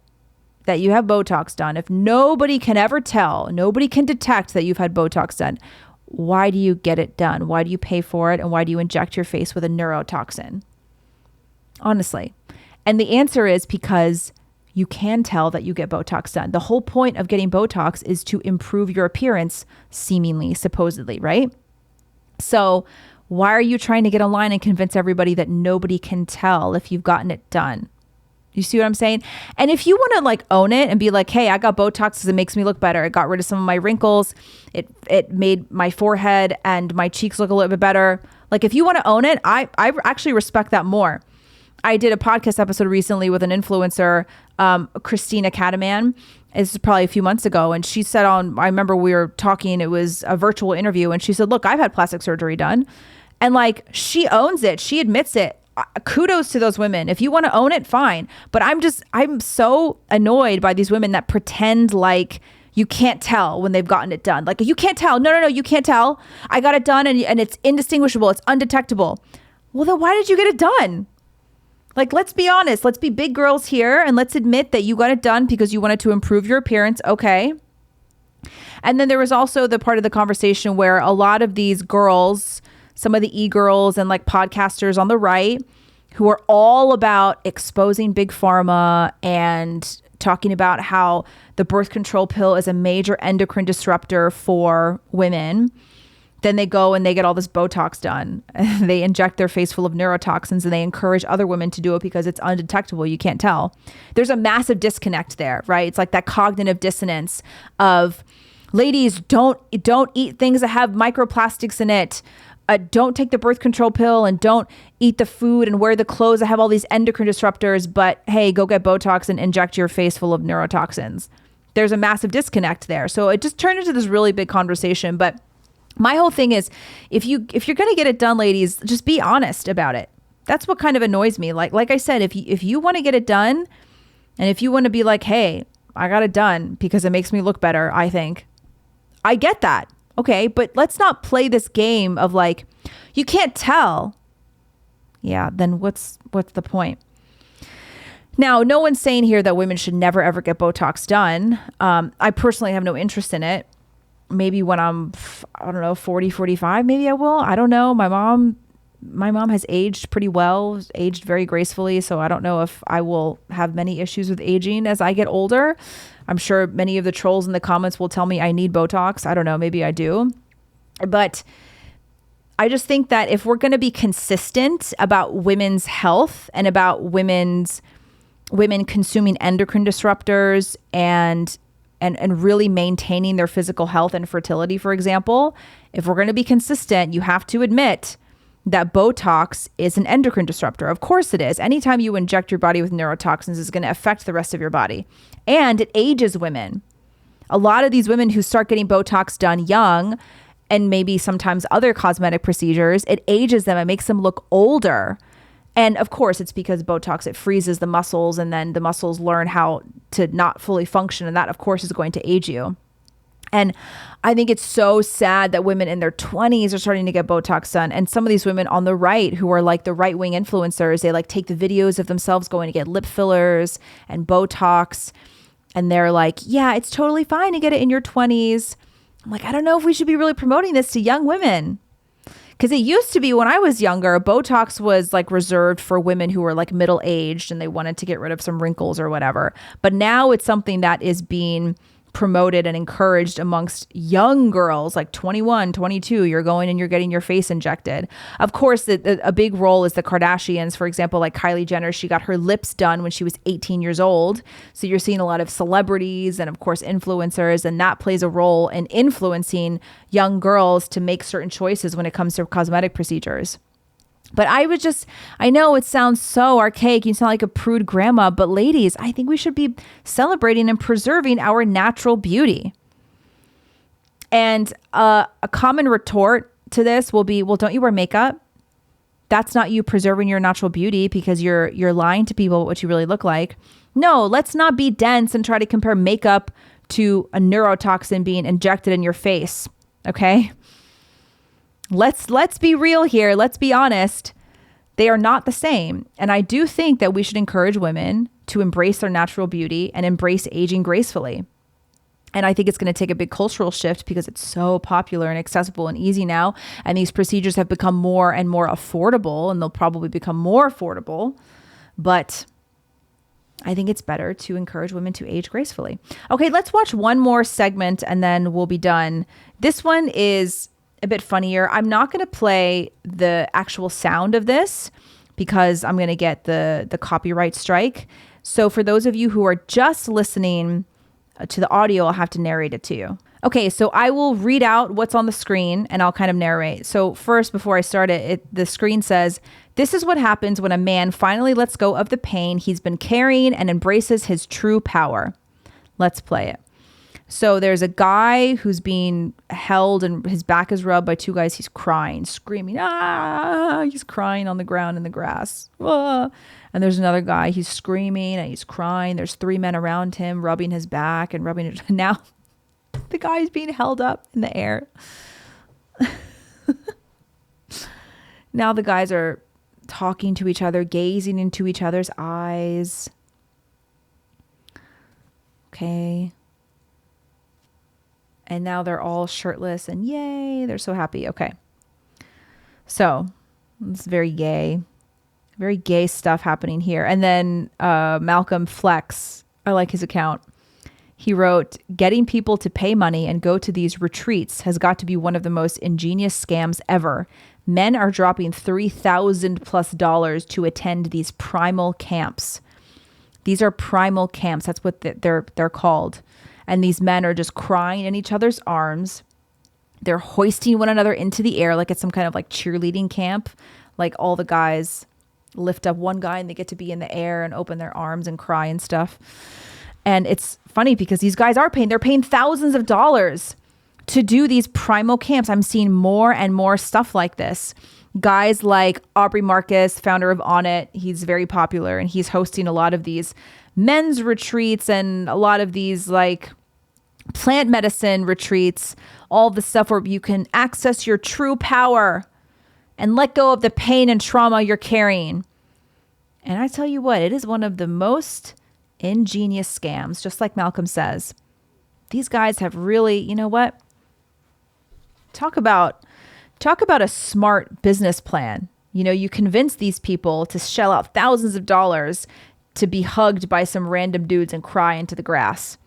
that you have Botox done, if nobody can ever tell, nobody can detect that you've had Botox done, why do you get it done? Why do you pay for it? And why do you inject your face with a neurotoxin? Honestly. And the answer is because you can tell that you get Botox done. The whole point of getting Botox is to improve your appearance, seemingly, supposedly, right? So why are you trying to get online and convince everybody that nobody can tell if you've gotten it done? You see what I'm saying? And if you want to like own it and be like, hey, I got Botox because it makes me look better. It got rid of some of my wrinkles. It made my forehead and my cheeks look a little bit better. Like, if you want to own it, I actually respect that more. I did a podcast episode recently with an influencer, Christina Cataman. This is probably a few months ago. And she said I remember we were talking, it was a virtual interview. And she said, look, I've had plastic surgery done. And like, she owns it. She admits it. Kudos to those women. If you want to own it, fine. But I'm so annoyed by these women that pretend like you can't tell when they've gotten it done. Like, you can't tell. No, you can't tell. I got it done and it's indistinguishable. It's undetectable. Well, then why did you get it done? Like, let's be honest. Let's be big girls here and let's admit that you got it done because you wanted to improve your appearance. Okay. And then there was also the part of the conversation where a lot of these girls, some of the e-girls and like podcasters on the right, who are all about exposing big pharma and talking about how the birth control pill is a major endocrine disruptor for women. Then they go and they get all this Botox done. They inject their face full of neurotoxins and they encourage other women to do it because it's undetectable. You can't tell. There's a massive disconnect there, right? It's like that cognitive dissonance of ladies, don't eat things that have microplastics in it. Don't take the birth control pill and don't eat the food and wear the clothes that have all these endocrine disruptors. But hey, go get Botox and inject your face full of neurotoxins. There's a massive disconnect there. So it just turned into this really big conversation. But my whole thing is, if you're going to get it done, ladies, just be honest about it. That's what kind of annoys me. Like I said, if you want to get it done and if you want to be like, hey, I got it done because it makes me look better, I think. I get that. Okay, but let's not play this game of like, you can't tell. Yeah, then what's the point? Now, no one's saying here that women should never ever get Botox done. I personally have no interest in it. Maybe when I'm, I don't know, 40, 45, maybe I will. I don't know. My mom has aged pretty well, aged very gracefully. So I don't know if I will have many issues with aging as I get older. I'm sure many of the trolls in the comments will tell me I need Botox. I don't know. Maybe I do. But I just think that if we're going to be consistent about women's health and about women consuming endocrine disruptors and really maintaining their physical health and fertility, for example, if we're going to be consistent, you have to admit that Botox is an endocrine disruptor. Of course it is. Anytime you inject your body with neurotoxins, it's going to affect the rest of your body. And it ages women. A lot of these women who start getting Botox done young and maybe sometimes other cosmetic procedures, it ages them. It makes them look older. And of course, it's because Botox, it freezes the muscles and then the muscles learn how to not fully function. And that, of course, is going to age you. And I think it's so sad that women in their 20s are starting to get Botox done. And some of these women on the right who are like the right wing influencers, they like take the videos of themselves going to get lip fillers and Botox. And they're like, yeah, it's totally fine to get it in your 20s. I'm like, I don't know if we should be really promoting this to young women. Because it used to be when I was younger, Botox was like reserved for women who were like middle aged and they wanted to get rid of some wrinkles or whatever. But now it's something that is being promoted and encouraged amongst young girls like 21, 22. You're going and you're getting your face injected. Of course, a big role is the Kardashians. For example, like Kylie Jenner, she got her lips done when she was 18 years old. So you're seeing a lot of celebrities and of course influencers, and that plays a role in influencing young girls to make certain choices when it comes to cosmetic procedures. But I know it sounds so archaic. You sound like a prude grandma, but ladies, I think we should be celebrating and preserving our natural beauty. And a common retort to this will be, well, don't you wear makeup? That's not you preserving your natural beauty because you're lying to people what you really look like. No, let's not be dense and try to compare makeup to a neurotoxin being injected in your face. Okay? Let's be real here. Let's be honest. They are not the same. And I do think that we should encourage women to embrace their natural beauty and embrace aging gracefully. And I think it's going to take a big cultural shift because it's so popular and accessible and easy now. And these procedures have become more and more affordable, and they'll probably become more affordable. But I think it's better to encourage women to age gracefully. Okay, let's watch one more segment and then we'll be done. This one is a bit funnier. I'm not going to play the actual sound of this because I'm going to get the copyright strike. So for those of you who are just listening to the audio, I'll have to narrate it to you. Okay, so I will read out what's on the screen and I'll kind of narrate. So first, before I start the screen says, "This is what happens when a man finally lets go of the pain he's been carrying and embraces his true power." Let's play it. So there's a guy who's being held and his back is rubbed by two guys. He's crying, screaming. He's crying on the ground in the grass. Ah. And there's another guy. He's screaming and he's crying. There's three men around him rubbing his back and rubbing it. Now the guy is being held up in the air. Now the guys are talking to each other, gazing into each other's eyes. Okay. And now they're all shirtless and yay, they're so happy. Okay. So it's very gay stuff happening here. And then Malcolm Flex, I like his account. He wrote, getting people to pay money and go to these retreats has got to be one of the most ingenious scams ever. Men are dropping $3,000+ to attend these primal camps. These are primal camps. That's what they're called. And these men are just crying in each other's arms. They're hoisting one another into the air like it's some kind of like cheerleading camp. Like all the guys lift up one guy and they get to be in the air and open their arms and cry and stuff. And it's funny because these guys they're paying thousands of dollars to do these primal camps. I'm seeing more and more stuff like this. Guys like Aubrey Marcus, founder of On It, he's very popular and he's hosting a lot of these men's retreats and a lot of these like plant medicine retreats, all the stuff where you can access your true power and let go of the pain and trauma you're carrying. And I tell you what, it is one of the most ingenious scams, just like Malcolm says. These guys have really, you know what? Talk about a smart business plan. You know, you convince these people to shell out thousands of dollars to be hugged by some random dudes and cry into the grass.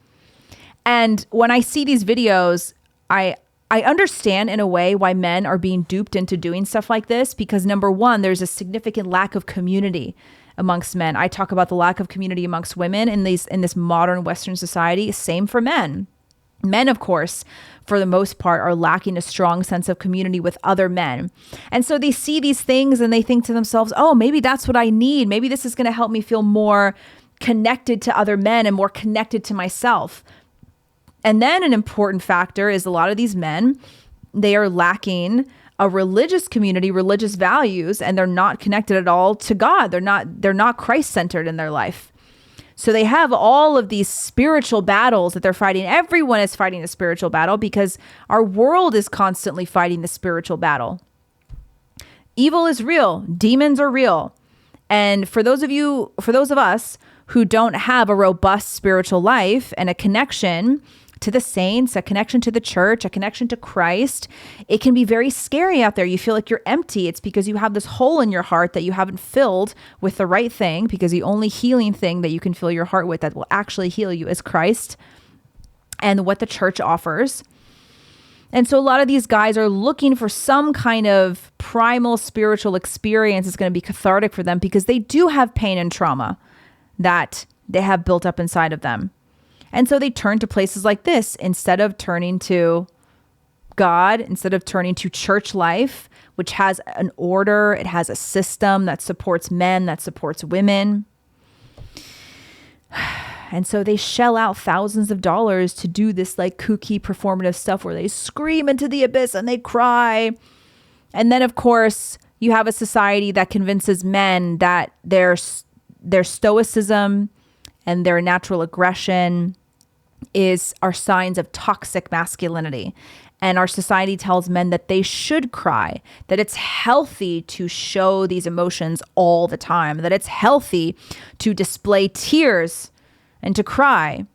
And when I see these videos, I understand in a way why men are being duped into doing stuff like this, because number one, there's a significant lack of community amongst men. I talk about the lack of community amongst women in this modern Western society. Same for men. Men, of course, for the most part, are lacking a strong sense of community with other men. And so they see these things and they think to themselves, oh, maybe that's what I need. Maybe this is going to help me feel more connected to other men and more connected to myself. And then an important factor is a lot of these men, they are lacking a religious community, religious values, and they're not connected at all to God. They're not Christ-centered in their life. So they have all of these spiritual battles that they're fighting. Everyone is fighting a spiritual battle because our world is constantly fighting the spiritual battle. Evil is real. Demons are real. And for those of us who don't have a robust spiritual life and a connection to the saints, a connection to the church, a connection to Christ, it can be very scary out there. You feel like you're empty. It's because you have this hole in your heart that you haven't filled with the right thing, because the only healing thing that you can fill your heart with that will actually heal you is Christ and what the church offers. And so a lot of these guys are looking for some kind of primal spiritual experience that's going to be cathartic for them, because they do have pain and trauma that they have built up inside of them. And so they turn to places like this instead of turning to God, instead of turning to church life, which has an order. It has a system that supports men, that supports women. And so they shell out thousands of dollars to do this like kooky performative stuff where they scream into the abyss and they cry. And then, of course, you have a society that convinces men that their stoicism and their natural aggression are signs of toxic masculinity. And our society tells men that they should cry, that it's healthy to show these emotions all the time, that it's healthy to display tears and to cry.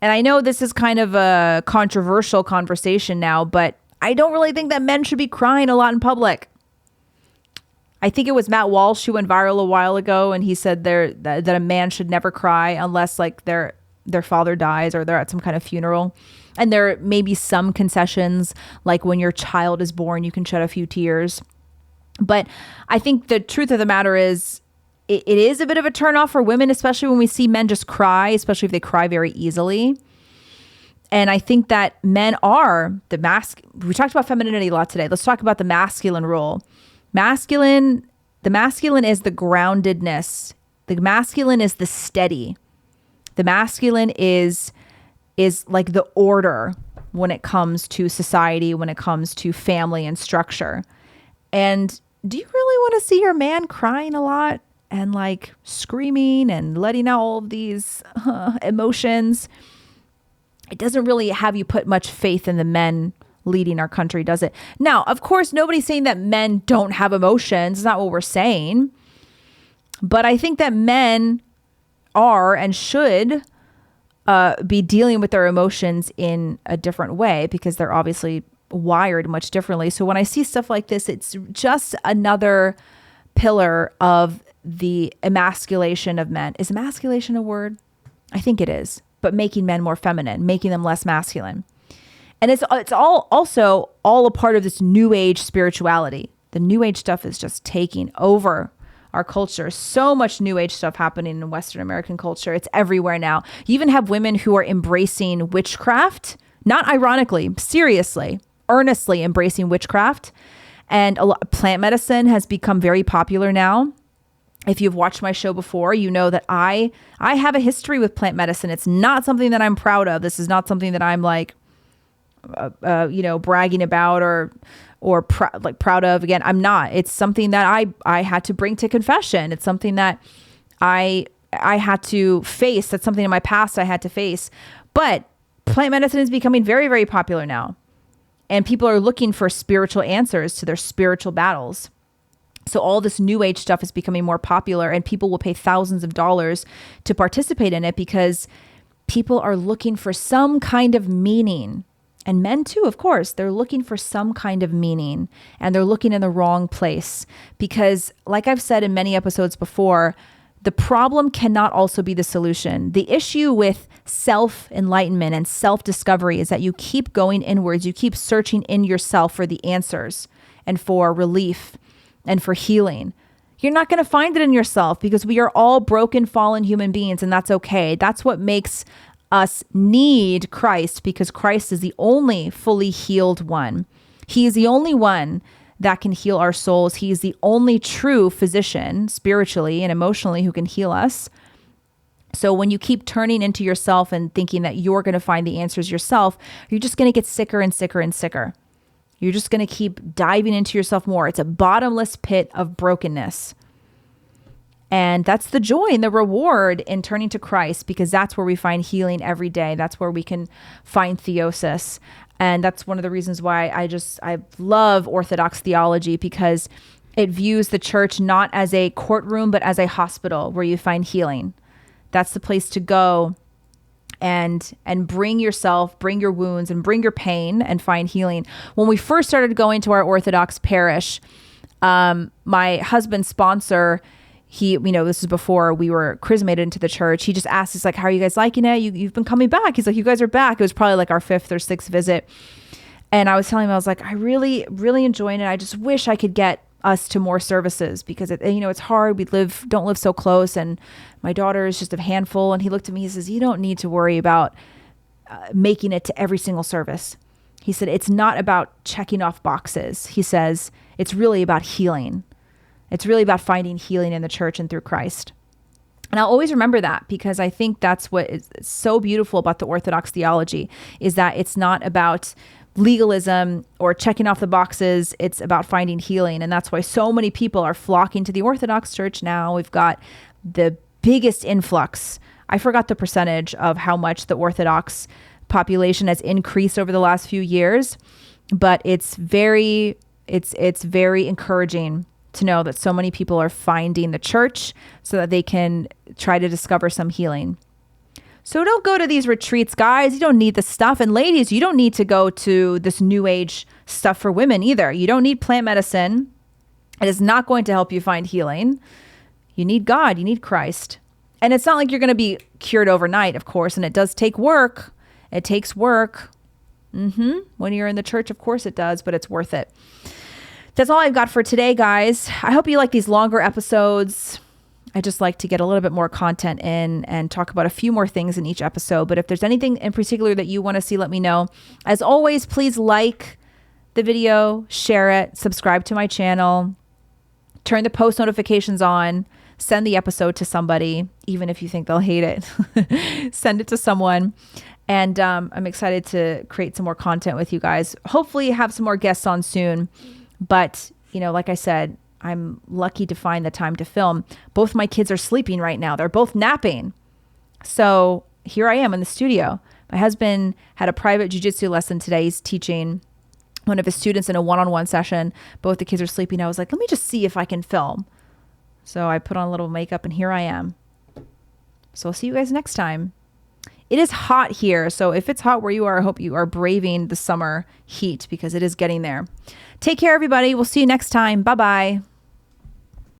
And I know this is kind of a controversial conversation now, but I don't really think that men should be crying a lot in public. I think it was Matt Walsh who went viral a while ago, and he said that a man should never cry unless like their father dies or they're at some kind of funeral. And there may be some concessions, like when your child is born, you can shed a few tears. But I think the truth of the matter is it is a bit of a turnoff for women, especially when we see men just cry, especially if they cry very easily. And I think that men are we talked about femininity a lot today. Let's talk about the masculine role. The masculine is the groundedness. The masculine is the steady. The masculine is like the order when it comes to society, when it comes to family and structure. And do you really want to see your man crying a lot and like screaming and letting out all of these emotions? It doesn't really have you put much faith in the men leading our country, does it? Now, of course, nobody's saying that men don't have emotions. It's not what we're saying. But I think that men are and should be dealing with their emotions in a different way because they're obviously wired much differently. So when I see stuff like this, it's just another pillar of the emasculation of men. Is emasculation a word? I think it is. But making men more feminine, making them less masculine. And it's all also all a part of this new age spirituality. The new age stuff is just taking over our culture. So much new age stuff happening in Western American culture. It's everywhere now. You even have women who are embracing witchcraft, not ironically, seriously, earnestly embracing witchcraft. And plant medicine has become very popular now. If you've watched my show before, you know that I have a history with plant medicine. It's not something that I'm proud of. This is not something that I'm like, bragging about or proud of. Again, I'm not. It's something that I had to bring to confession. It's something that I had to face. That's something in my past I had to face. But plant medicine is becoming very, very popular now. And people are looking for spiritual answers to their spiritual battles. So all this new age stuff is becoming more popular and people will pay thousands of dollars to participate in it because people are looking for some kind of meaning. And men too, of course, they're looking for some kind of meaning and they're looking in the wrong place because like I've said in many episodes before, the problem cannot also be the solution. The issue with self-enlightenment and self-discovery is that you keep going inwards. You keep searching in yourself for the answers and for relief and for healing. You're not going to find it in yourself because we are all broken, fallen human beings, and that's okay. That's what makes us need Christ because Christ is the only fully healed one. He is the only one that can heal our souls. He is the only true physician spiritually and emotionally who can heal us. So when you keep turning into yourself and thinking that you're going to find the answers yourself, you're just going to get sicker and sicker and sicker. You're just going to keep diving into yourself more. It's a bottomless pit of brokenness. And that's the joy and the reward in turning to Christ because that's where we find healing every day. That's where we can find theosis. And that's one of the reasons why I love Orthodox theology because it views the church not as a courtroom, but as a hospital where you find healing. That's the place to go and bring yourself, bring your wounds and bring your pain and find healing. When we first started going to our Orthodox parish, my husband's sponsor, this is before we were chrismated into the church. He just asked us like, how are you guys liking it? You've been coming back. He's like, you guys are back. It was probably like our 5th or 6th visit. And I was telling him, I was like, I really, really enjoying it. I just wish I could get us to more services because it's hard. We don't live so close. And my daughter is just a handful. And he looked at me, he says, you don't need to worry about making it to every single service. He said, it's not about checking off boxes. He says, it's really about healing. It's really about finding healing in the church and through Christ. And I'll always remember that because I think that's what is so beautiful about the Orthodox theology is that it's not about legalism or checking off the boxes. It's about finding healing. And that's why so many people are flocking to the Orthodox Church now. We've got the biggest influx. I forgot the percentage of how much the Orthodox population has increased over the last few years, but it's very encouraging to know that so many people are finding the church so that they can try to discover some healing. So don't go to these retreats, guys. You don't need the stuff. And ladies, you don't need to go to this new age stuff for women either. You don't need plant medicine. It is not going to help you find healing. You need God. You need Christ. And it's not like you're going to be cured overnight, of course. And it does take work. It takes work. When you're in the church, of course it does, but it's worth it. That's all I've got for today, guys. I hope you like these longer episodes. I just like to get a little bit more content in and talk about a few more things in each episode. But if there's anything in particular that you want to see, let me know. As always, please like the video, share it, subscribe to my channel, turn the post notifications on, send the episode to somebody, even if you think they'll hate it. Send it to someone. And I'm excited to create some more content with you guys. Hopefully have some more guests on soon. But, like I said, I'm lucky to find the time to film. Both my kids are sleeping right now. They're both napping. So here I am in the studio. My husband had a private jiu-jitsu lesson today. He's teaching one of his students in a one-on-one session. Both the kids are sleeping. I was like, let me just see if I can film. So I put on a little makeup and here I am. So I'll see you guys next time. It is hot here. So if it's hot where you are, I hope you are braving the summer heat because it is getting there. Take care, everybody. We'll see you next time. Bye-bye.